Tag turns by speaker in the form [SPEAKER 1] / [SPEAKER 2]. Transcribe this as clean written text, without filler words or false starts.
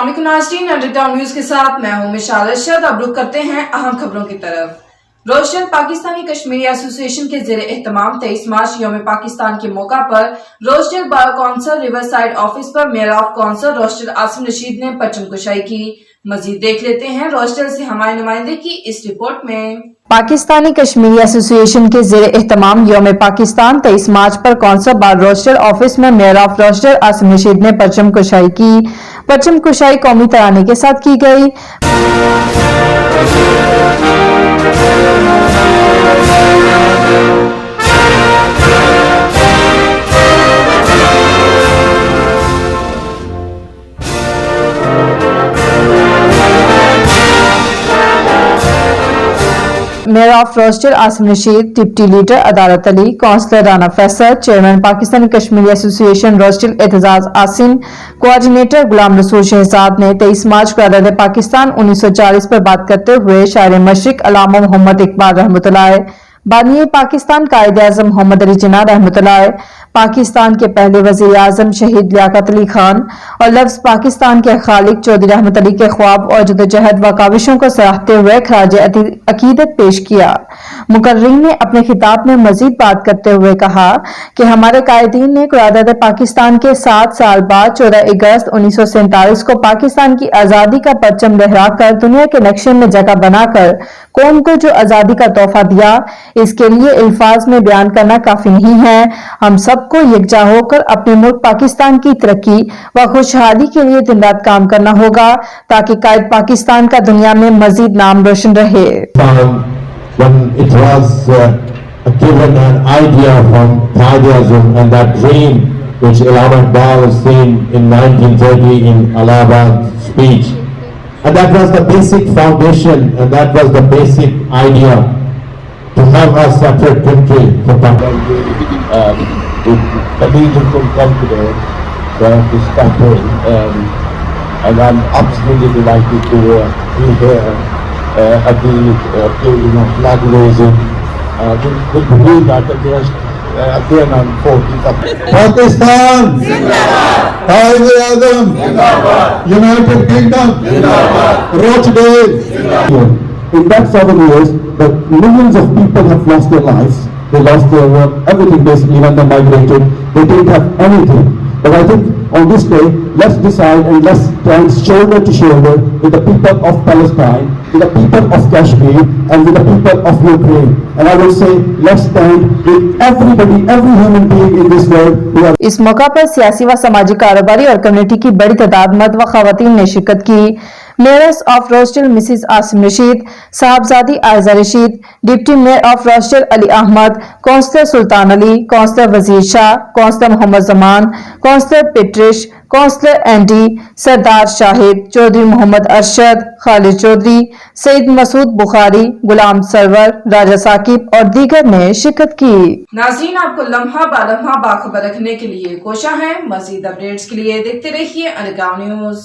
[SPEAKER 1] अस्सलाम वालेकुम नाज़रीन, अंडरटाउन न्यूज के साथ मैं हूं मिशाल अरशद। अब रुक करते हैं अहम खबरों की तरफ। रोस्टर पाकिस्तानी कश्मीरी एसोसिएशन के ज़ेरे एहतमाम 23 मार्च यौम पाकिस्तान के मौका पर Roster bar council riverside office पर mayor of council Roster Asim Rashid ने परचम कुशाई की। मजीद देख लेते हैं रोस्टर से हमारे नुमाइंदे की इस रिपोर्ट में।
[SPEAKER 2] पाकिस्तानी कश्मीरी एसोसिएशन के ज़ेरे एहतमाम यौम पाकिस्तान 23 मार्च पर कौंसल बार रोस्टर ऑफिस में mayor of roster Asim Rashid ने परचम कुशाई की। परचम कुशाई कौमी तराने के साथ की गई। Mayor of roster Asim Rashid, deputy leader Adalat Ali, councillor Rana Faisal, chairman Pakistani Kashmiri association Roster Aitzaz Asim, coordinator Ghulam Rasool Shahzad ने 23 मार्च को अदालत पाकिस्तान 1940 पर बात करते हुए शायर मशरिक अल्लामा मोहम्मद इकबाल रहमतुल्लाह, बानी पाकिस्तान कायद आज़म मोहम्मद अली जिन्ना रहमतुल्लाह, पाकिस्तान के पहले वजीर आजम शहीद लियाकत अली खान और लफ्ज पाकिस्तान के खालिक चौधरी रहमत अली के ख्वाब और जदोजहद व काविशों को सराहते हुए खराज अकीदत पेश किया। मुकर्रीन ने अपने खिताब में मजीद बात करते हुए कहा कि हमारे कायदीन ने क़यादत पाकिस्तान के 7 साल बाद 14 अगस्त 1947 को पाकिस्तान की आज़ादी का परचम लहराकर दुनिया के नक्शे में जगह बनाकर कौम को जो आज़ादी का तोहफा दिया, इसके लिए अल्फाज में बयान करना काफी नहीं है। हम सबको यकजा होकर अपने मुल्क पाकिस्तान की तरक्की व खुशहाली के लिए दिन रात काम करना होगा ताकि कायद पाकिस्तान का दुनिया में मजीद नाम रोशन रहे।
[SPEAKER 3] When it was given an idea from Qaid-e-Azam and that dream which Allama Iqbal was saying in 1930 in Allahabad speech, and that was the basic foundation and that was the basic idea to have a separate country for Pakistan. The leader could come today to step in, and I'm absolutely delighted to be here at the flag raising. We believe that again on 14th of Pakistan, Qaid-e-Azam, United Kingdom, Rochdale. In that 7 years, the millions of people have lost their lives. They lost their everything basically when they migrated. They didn't have anything. But I think on this day, let's decide and let's stand shoulder to shoulder with the people of Palestine, with the people of Kashmir, and with the people of Ukraine. And I will say, let's stand with everybody, every human being in this world who are.
[SPEAKER 2] इस मौका पर सियासी व समाजी कारोबारी और community की बड़ी तादाद मर्द व खवातीन ने शिरकत की। Mayoress of Roster Mrs Asim Rashid, Sahibzadi Aiza Rashid, deputy mayor of Roster Ali Ahmed, councillor Sultan Ali, councillor Wazir Shah, councillor Mohammad Zaman, councillor Patrice, councillor Andy, Sardar Shahid, Chaudhry Mohammad Arshad, Khalid Chaudhry, Saeed Masood Bukhari, Ghulam Sarwar, Raja Saqib और दीगर ने शिरकत की।
[SPEAKER 1] नाज़रीन, आपको लम्हा बा लम्हा बाखबर रखने के लिए कोशिश है। मजीद अपडेट्स के लिए देखते रहिए अंडरटाउन न्यूज।